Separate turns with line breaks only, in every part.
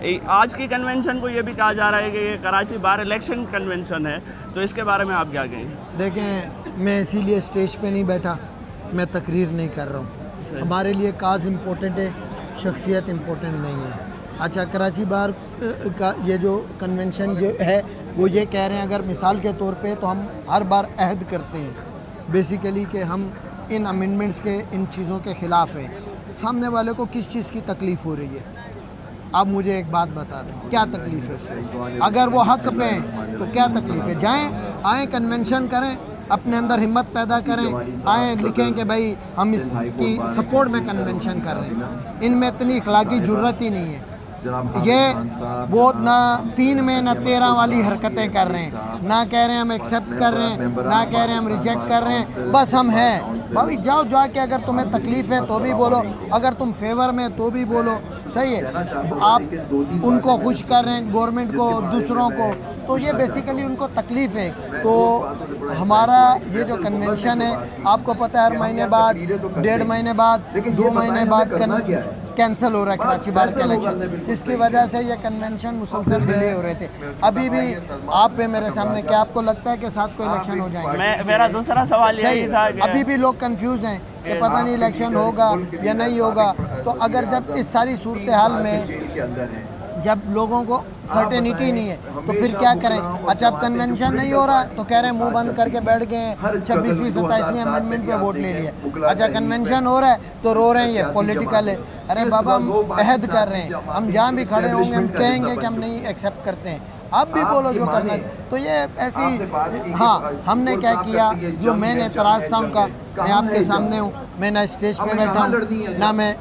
आज की कन्वेंशन को ये भी कहा जा रहा है कि ये कराची बार इलेक्शन कन्वेंशन है, तो इसके बारे में आप क्या कहेंगे?
देखें, मैं इसीलिए स्टेज पे नहीं बैठा, मैं तकरीर नहीं कर रहा हूँ। हमारे लिए काज इम्पोर्टेंट है, शख्सियत इम्पोर्टेंट नहीं है। अच्छा, कराची बार का ये जो कन्वेंशन जो है वो ये कह रहे हैं, अगर मिसाल के तौर पे तो हम हर बार अहद करते हैं बेसिकली कि हम इन अमेंडमेंट्स के, इन चीज़ों के ख़िलाफ़ हैं। सामने वाले को किस चीज़ की तकलीफ़ हो रही है, आप मुझे एक बात बता दें, क्या तकलीफ़ है उसको? अगर वो हक़ पे हैं तो क्या तकलीफ़ है? जाएं, आएँ, कन्वेंशन करें, अपने अंदर हिम्मत पैदा करें, आएँ, लिखें कि भाई हम इसकी सपोर्ट में कन्वेंशन कर रहे हैं। इनमें इतनी अखलाकी जुर्रत ही नहीं है। ये वो ना 3 में ना 13 वाली हरकतें कर रहे हैं, ना कह रहे हैं हम एक्सेप्ट कर रहे हैं, ना कह रहे हैं हम रिजेक्ट कर रहे हैं, बस हम हैं। भाई जाओ, जाके अगर तुम्हें तकलीफ़ है तो भी बोलो, अगर तुम फेवर में तो भी बोलो, सही है। आप उनको खुश कर रहे हैं, गवर्नमेंट को, दूसरों को, तो ये बेसिकली उनको तकलीफ़ है। तो हमारा ये जो कन्वेंशन है, आपको पता है हर महीने बाद, 1.5 महीने बाद, 2 महीने बाद कैंसिल हो रहा है कराची बार के इलेक्शन। इसकी वजह से ये कन्वेंशन मुसलसल डिले हो रहे थे। अभी भी आप पे मेरे सामने, क्या आपको लगता है कि 7 को इलेक्शन हो जाएंगे?
मेरा दूसरा सवाल यही था कि
अभी भी लोग कंफ्यूज हैं कि पता नहीं इलेक्शन होगा या नहीं होगा। तो अगर जब इस सारी सूरत हाल में जब लोगों को सर्टेनिटी नहीं है तो फिर क्या करें? अच्छा, अब कन्वेंशन नहीं हो रहा तो कह रहे हैं मुंह बंद करके बैठ गए, 26वीं 27वीं अमेंडमेंट पे वोट ले लिया। अच्छा, कन्वेंशन हो रहा है तो रो रहे हैं ये पॉलिटिकल है। अरे बाबा, हम अहद कर रहे हैं, हम जहाँ भी खड़े होंगे हम कहेंगे कि हम नहीं एक्सेप्ट करते हैं, आप भी बोलो जो करना है। तो ये ऐसी, हाँ, हमने क्या किया, जो मेन एतराज़ था उनका, मैं आपके सामने हूँ, मैं ना स्टेज पे बैठा हूँ ना मैं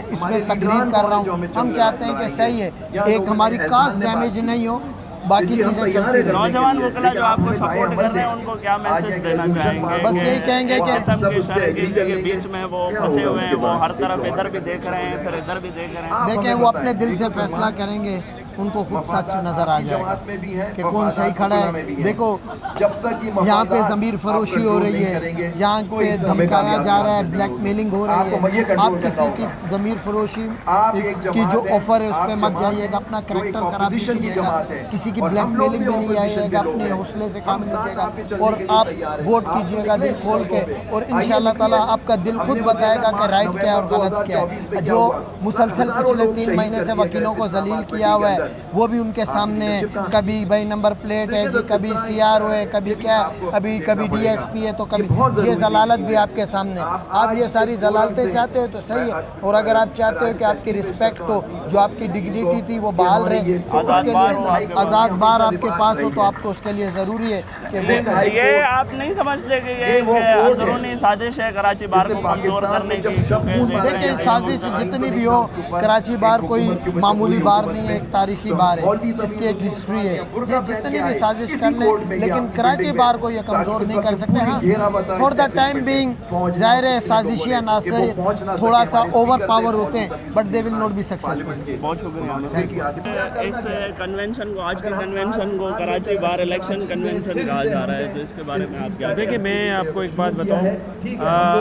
इसमें तकरीर कर रहा हूँ। हम चाहते हैं कि सही है, एक हमारी कास्ट डैमेज नहीं हो, बाकी चीज़ें चलती रहें।
नौजवान वकला जो आपको सपोर्ट कर रहे हैं उनको क्या मैसेज देना चाहेंगे?
बस यही कहेंगे कि
के बीच में वो फंसे हुए हैं, वो हर तरफ इधर भी देख रहे हैं, फिर इधर भी देख रहे हैं।
देखें, वो अपने दिल से फैसला करेंगे, उनको खुद सच नज़र आ जाएगा कि कौन सही खड़ा है। देखो, यहाँ पे ज़मीर फरोशी हो रही है, यहाँ पे धमकाया जा रहा है, ब्लैकमेलिंग हो रही है। आप किसी की ज़मीर फरोशी की जो ऑफ़र है उस पर मत जाइएगा, अपना करैक्टर ख़राब नहीं कीजिएगा, किसी की ब्लैकमेलिंग में नहीं आइएगा, अपने हौसले से काम लीजिएगा और आप वोट कीजिएगा दिल खोल के, और इंशाअल्लाह ताला आपका दिल खुद बताएगा कि राइट क्या है और गलत क्या है। जो मुसलसल पिछले 3 महीने से वकीलों को जलील किया हुआ है वो भी उनके सामने है। कभी भाई नंबर प्लेट है जी, कभी CRO है, कभी क्या, कभी DSP है, तो कभी ये जलालत भी आपके सामने। आप ये सारी जलालतें चाहते हो तो सही है, और अगर आप चाहते हो कि आपकी रिस्पेक्ट हो, जो आपकी डिग्निटी थी वो बहाल रहे, तो उसके लिए आज़ाद बार आपके पास हो, तो आपको उसके लिए ज़रूरी है कि वो
ये आप नहीं समझते कि ये अंदरूनी साजिश है कराची बार को कमजोर करने की?
देखिए, साजिश जितनी भी हो, कराची बार कोई मामूली बार नहीं है, एक तारीखी बार है, इसकी एक हिस्ट्री है। ये जितनी भी साजिश कर लें, लेकिन कराची बार को ये कमज़ोर नहीं कर सकते। हाँ, फॉर द टाइम बीइंग ज़ाहिर है साजिशी अनासर थोड़ा सा ओवर पावर होते हैं, but they will not be successful.
बहुत शुक्रिया। इस कन्वेंशन को, आज के कन्वेंशन को कराची बार इलेक्शन कन्वेंशन कहा जा रहा है, तो इसके बारे में आप क्या?
देखिए, मैं आपको एक बात बताऊं,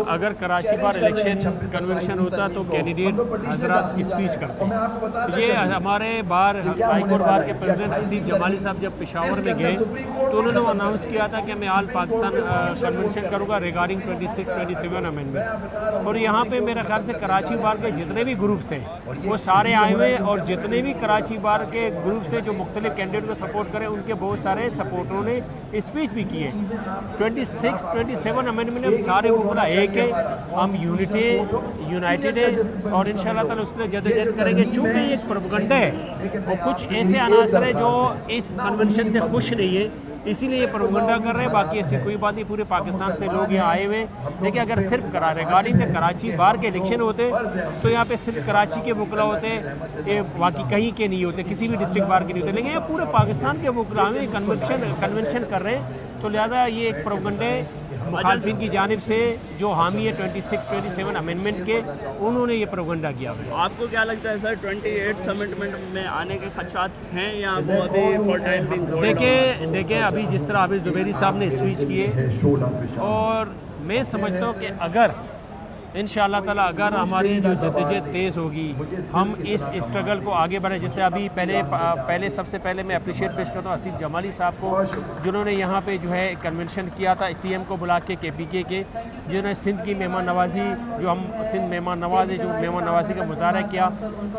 अगर कराची बार इलेक्शन कन्वेंशन होता तो कैंडिडेट्स हजरात स्पीच करते। ये हमारे बार हाईकोर्ट बार के प्रेसिडेंट हसीब जमाली साहब जब पेशावर में गए तो उन्होंने अनाउंस किया था कि मैं ऑल पाकिस्तान कन्वेंशन करूँगा रिगार्डिंग 26-27 अमेंडमेंट। और यहाँ पे मेरे ख्याल से कराची बार के जितने भी ग्रुप्स हैं वो सारे आए हुए, और जितने भी कराची बार के ग्रुप से जो मुख्तलिफ कैंडिडेट को सपोर्ट करें उनके बहुत सारे सपोर्टरों ने स्पीच भी की है। 26-27 अमेंडमेंट हम सारे वकला एक है, हम यूनाइटेड है, और इंशाअल्लाह ताला उस पर जदोजहद करेंगे। चूँकि ये एक प्रोपेगेंडा है और कुछ ऐसे अनासर है जो इस कन्वेंशन से खुश नहीं है, इसीलिए ये प्रोपेगेंडा कर रहे हैं। बाकी ऐसी कोई बात नहीं, पूरे पाकिस्तान से लोग यहाँ आए हुए। देखिए, अगर सिर्फ रिगार्डिंग कराची बार के इलेक्शन होते तो यहाँ पे सिर्फ कराची के वकला होते, ये बाकी कहीं के नहीं होते, किसी भी डिस्ट्रिक्ट बार के नहीं होते, लेकिन ये पूरे पाकिस्तान के वकला में कन्वेंशन कर रहे हैं। तो लिहाजा ये एक प्रोपेगेंडा मुखालफिन की जानिब से जो हामी है 26-27 अमेंडमेंट के, उन्होंने ये प्रोपेगेंडा किया हुआ।
आपको क्या लगता है सर, 28 अमेंडमेंट में आने के खदशात हैं या वो अभी फॉर टाइम बिंग?
देखिए, अभी जिस तरह हाफिज़ ज़ुबैरी साहब ने स्पीच किए, और मैं समझता हूँ कि अगर इंशाअल्लाह ताला अगर हमारी जो जद्दोजहद तेज़ होगी, हम इस स्ट्रगल को आगे बढ़े। जैसे अभी पहले सबसे पहले मैं अप्रिशिएट पेश करता हूँ आसिफ जमाली साहब को, जिन्होंने यहाँ पे जो है कन्वेंशन किया था CM को बुला के KPK के, जिन्होंने सिंध की मेहमान नवाजी, जो हम सिंध मेहमान नवाज है, जो मेहमान नवाजी का मुजाहरा किया।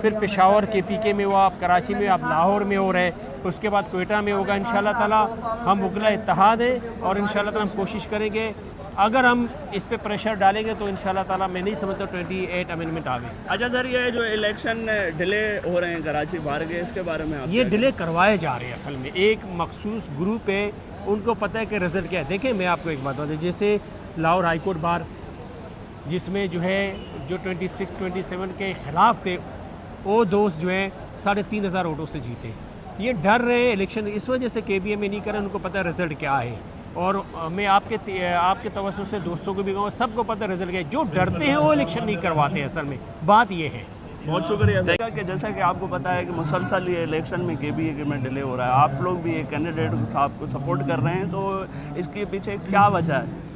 फिर पेशावर KPK में हुआ, आप कराची में, आप लाहौर में हो रहे, उसके बाद कोयटा में होगा। इंशाअल्लाह ताला हम वकला इत्तेहाद हैं और इंशाअल्लाह ताला हम कोशिश करेंगे, अगर हम इस पे प्रेशर डालेंगे तो इंशाअल्लाह ताला मैं नहीं समझता 28 अमेंडमेंट आ गए।
अच्छा सर, ये जो इलेक्शन डिले हो रहे हैं कराची बार के, इसके बारे में आप
ये डिले करवाए जा रहे हैं। असल में एक मखसूस ग्रुप है, उनको पता है कि रिज़ल्ट क्या है। देखें, मैं आपको एक बात बता दूँ, जैसे लाहौर हाई कोर्ट बार, जिसमें जो है जो 26-27 के ख़िलाफ़ थे, वो दोस्त जो हैं 3500 वोटों से जीते। ये डर रहे इलेक्शन इस वजह से KBA में नहीं करें, उनको पता है रिज़ल्ट क्या है। और मैं आपके तवज्जो से दोस्तों को भी कहूँगा, सबको पता है रिज़ल्ट क्या है। जो डरते हैं वो इलेक्शन नहीं करवाते हैं। असल में बात ये है।
बहुत शुक्रिया कि जैसा कि आपको पता है कि मुसलसल ये इलेक्शन में KBA में डिले हो रहा है, आप लोग भी एक कैंडिडेट साहब को सपोर्ट कर रहे हैं, तो इसके पीछे क्या वजह है?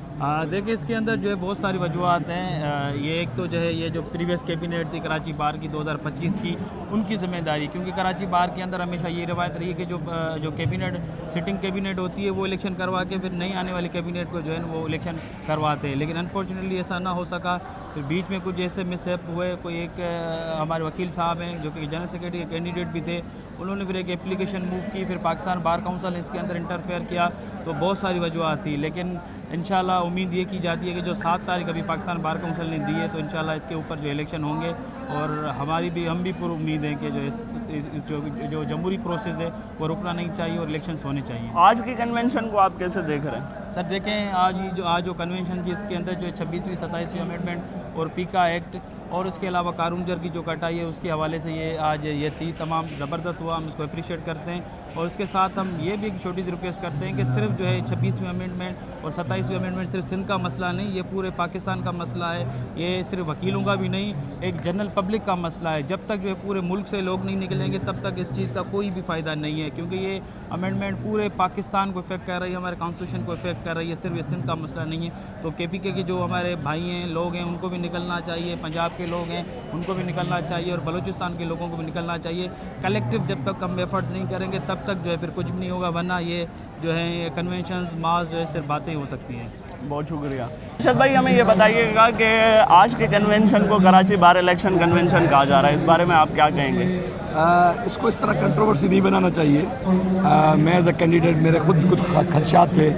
देखिए, इसके अंदर जो है बहुत सारी वजूहत हैं। ये एक तो जो है ये जो प्रीवियस कैबिनेट थी कराची बार की 2025 की, उनकी ज़िम्मेदारी, क्योंकि कराची बार के अंदर हमेशा ये रवायत रही है कि जो कैबिनेट सिटिंग कैबिनेट होती है वो इलेक्शन करवा के फिर नई आने वाली कैबिनेट को जो है वो इलेक्शन करवाते हैं। लेकिन अनफॉर्चुनेटली ऐसा ना हो सका। फिर बीच में कुछ ऐसे मिसहैप हुए। कोई एक हमारे वकील साहब हैं जो कि जनरल सेक्रेटरी के कैंडिडेट भी थे, उन्होंने फिर एक एप्लीकेशन मूव की, फिर पाकिस्तान बार काउंसिल ने इसके अंदर इंटरफेयर किया, तो बहुत सारी वजूहत थी। लेकिन इंशाल्लाह उम्मीद ये की जाती है कि जो 7 तारीख अभी पाकिस्तान बार काउंसिल ने दी है, तो इंशाल्लाह इसके ऊपर जो इलेक्शन होंगे। और हम भी पूरी उम्मीद है कि जो जमहूरी प्रोसेस है वो रुकना नहीं चाहिए और इलेक्शंस होने चाहिए।
आज के कन्वेंशन को आप कैसे देख रहे हैं?
सर देखें, आज जो कन्वेंशन जिसके अंदर जो 26वीं 27वीं अमेंडमेंट और पीका एक्ट और उसके अलावा कारूंजर की जो कटाई है उसके हवाले से ये थी, तमाम ज़बरदस्त हुआ, हम इसको अप्रिशिएट करते हैं। और उसके साथ हम ये भी एक छोटी सी रिक्वेस्ट करते हैं कि सिर्फ जो है 26वीं अमेंडमेंट और 27वीं अमेंडमेंट सिर्फ सिंध का मसला नहीं, ये पूरे पाकिस्तान का मसला है। ये सिर्फ वकीलों का भी नहीं, एक जनरल पब्लिक का मसला है। जब तक जो है पूरे मुल्क से लोग नहीं निकलेंगे तब तक इस चीज़ का कोई भी फ़ायदा नहीं है, क्योंकि ये अमेंडमेंट पूरे पाकिस्तान को इफेक्ट कर रही है, हमारे कॉन्स्टिट्यूशन को इफेक्ट कर रही है, सिर्फ ये सिंध का मसला नहीं है। तो KPK के जो हमारे भाई हैं, लोग हैं, उनको भी निकलना चाहिए, पंजाब के लोग हैं उनको भी निकलना चाहिए और बलूचिस्तान के लोगों को भी निकलना चाहिए। कलेक्टिव जब तक हम एफर्ट नहीं करेंगे तब तक जो है फिर कुछ भी नहीं होगा, वरना ये जो है कन्वेंशन मास जो है सिर्फ बातें हो सकती हैं।
बहुत शुक्रिया। अर्शद भाई, हमें ये बताइएगा कि आज के कन्वेंशन को कराची बार इलेक्शन कन्वेंशन कहा जा रहा है, इस बारे में आप क्या कहेंगे?
इसको इस तरह कंट्रोवर्सी नहीं बनाना चाहिए। मैं एज अ कैंडिडेट, मेरे खुद कुछ खदशात थे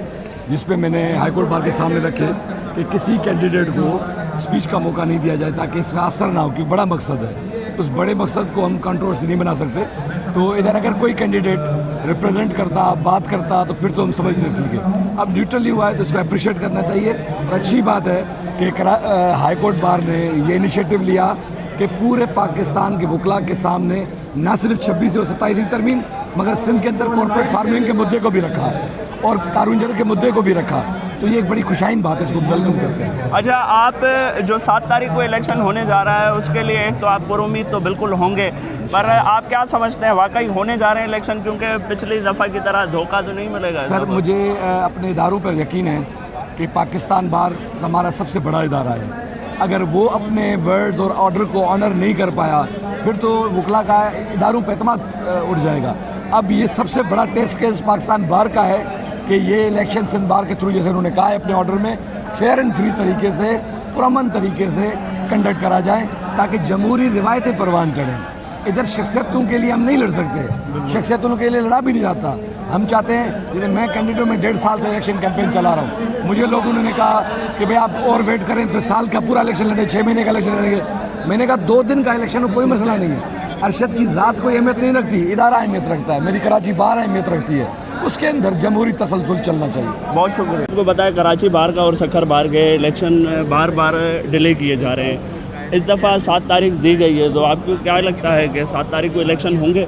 जिस पे मैंने हाई कोर्ट बार के सामने रखे कि किसी कैंडिडेट को स्पीच का मौका नहीं दिया जाए ताकि इसमें असर ना हो, क्योंकि बड़ा मकसद है। उस बड़े मकसद को हम कंट्रोवर्सी नहीं बना सकते। तो इधर अगर कोई कैंडिडेट रिप्रेजेंट करता, बात करता, तो फिर तो हम समझते ठीक है। अब न्यूट्रली हुआ है तो इसको अप्रिशिएट करना चाहिए। और अच्छी बात है कि हाई कोर्ट बार ने ये इनिशिएटिव लिया कि पूरे पाकिस्तान के वकला के सामने न सिर्फ 26वीं और 27वीं तरमीम, मगर सिंध के अंदर कॉर्पोरेट फार्मिंग के मुद्दे को भी रखा और कारूंजर के मुद्दे को भी रखा। तो ये एक बड़ी खुशाइन बात है, इसको वेलकम करते हैं।
अच्छा, आप जो 7 तारीख को इलेक्शन होने जा रहा है उसके लिए एक तो आप पुरुम्मीद तो बिल्कुल होंगे, पर आप क्या समझते हैं वाकई होने जा रहे हैं इलेक्शन? क्योंकि पिछली दफ़ा की तरह धोखा तो नहीं मिलेगा।
सर, मुझे अपने इदारों पर यकीन है कि पाकिस्तान बार हमारा सबसे बड़ा इदारा है। अगर वो अपने वर्ड्स और ऑर्डर को ऑनर नहीं कर पाया फिर तो वकला का इदारों पर एतमाद उठ जाएगा। अब ये सबसे बड़ा टेस्ट केस पाकिस्तान बार का है कि ये इलेक्शन सिंध बार के थ्रू, जैसे उन्होंने कहा है अपने ऑर्डर में, फेयर एंड फ्री तरीके से, पुरअमन तरीके से कंडक्ट करा जाए ताकि जमहूरी रिवायतें परवान चढ़ें। इधर शख्सियतों के लिए हम नहीं लड़ सकते, शख्सियतों के लिए लड़ा भी नहीं जाता। हम चाहते हैं, जैसे मैं कैंडिडेट में 1.5 साल से इलेक्शन कैंपेन चला रहा हूँ, मुझे लोगों ने कहा कि भाई आप और वेट करें, फिर साल का पूरा इलेक्शन लड़े, 6 महीने का इलेक्शन लड़ेंगे। मैंने कहा 2 दिन का इलेक्शन हो, कोई मसला नहीं है। अरशद की ज़ात कोई अहमियत नहीं रखती, इदारा अहमियत रखता है। मेरी कराची बार अहमियत रखती है, उसके अंदर जमहूरी तसलसल चलना चाहिए।
बहुत शुक्रिया। आपको बताया कराची बार का और सखर बार के इलेक्शन बार बार डिले किए जा रहे हैं। इस दफ़ा 7 तारीख दी गई है, तो आपको क्या लगता है कि 7 तारीख को इलेक्शन होंगे?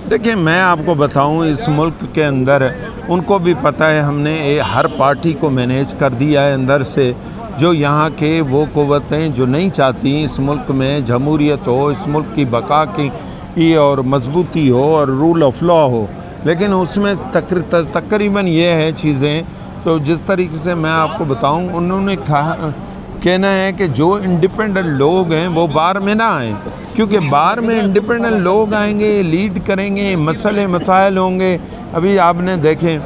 देखिए, मैं आपको बताऊं, इस मुल्क के अंदर उनको भी पता है, हमने हर पार्टी को मैनेज कर दिया है अंदर से। जो यहाँ के वो क़ुव्वतें जो नहीं चाहती इस मुल्क में जमहूरियत हो, इस मुल्क की बका की और मजबूती हो और रूल ऑफ लॉ हो, लेकिन उसमें तकरीबन ये है चीज़ें। तो जिस तरीके से मैं आपको बताऊं, उन्होंने कहा कहना है कि जो इंडिपेंडेंट लोग हैं वो बार में ना आएँ, क्योंकि बार में इंडिपेंडेंट लोग आएंगे, लीड करेंगे, मसले मसाइल होंगे। अभी आपने देखें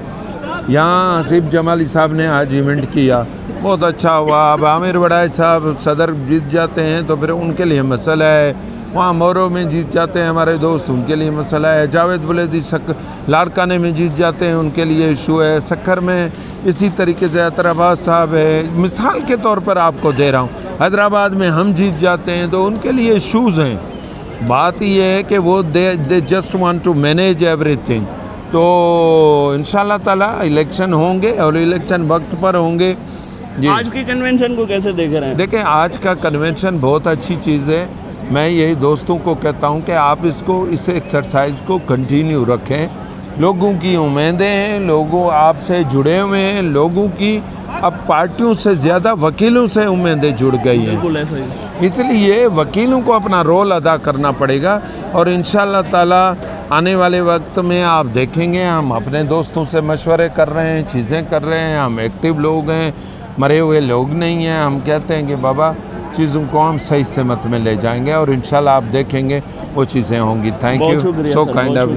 यहाँ हसीब जमाली साहब ने आज इवेंट किया, बहुत अच्छा हुआ। अब आमिर बड़ाई साहब सदर जीत जाते हैं तो फिर उनके लिए मसला है, वहाँ मोरो में जीत जाते हैं हमारे दोस्त, उनके लिए मसला है। जावेद बुलेदी लाड़काने में जीत जाते हैं, उनके लिए इशू है। सक्खर में इसी तरीके से हैदराबाद साहब है, मिसाल के तौर पर आपको दे रहा हूँ। हैदराबाद में हम जीत जाते हैं तो उनके लिए इशूज़ हैं। बात ये है कि वो they just want to manage everything. तो इंशाल्लाह ताला इलेक्शन होंगे और इलेक्शन वक्त पर होंगे।
आज की कन्वेंशन को कैसे देख रहे हैं?
देखें, आज का कन्वेंशन बहुत अच्छी चीज़ है। मैं यही दोस्तों को कहता हूं कि आप इस एक्सरसाइज को कंटिन्यू रखें। लोगों की उम्मीदें हैं, लोगों आपसे जुड़े हुए हैं, लोगों की अब पार्टियों से ज़्यादा वकीलों से उम्मीदें जुड़ गई हैं।
बिल्कुल ऐसा ही।
इसलिए वकीलों को अपना रोल अदा करना पड़ेगा और इंशाल्लाह ताला आने वाले वक्त में आप देखेंगे हम अपने दोस्तों से मशवरे कर रहे हैं, चीज़ें कर रहे हैं। हम एक्टिव लोग हैं, मरे हुए लोग नहीं हैं। हम कहते हैं कि बाबा चीज़ों को हम सही समत में ले जाएंगे और इंशाल्लाह आप देखेंगे वो चीज़ें होंगी। Thank you, so kind of you.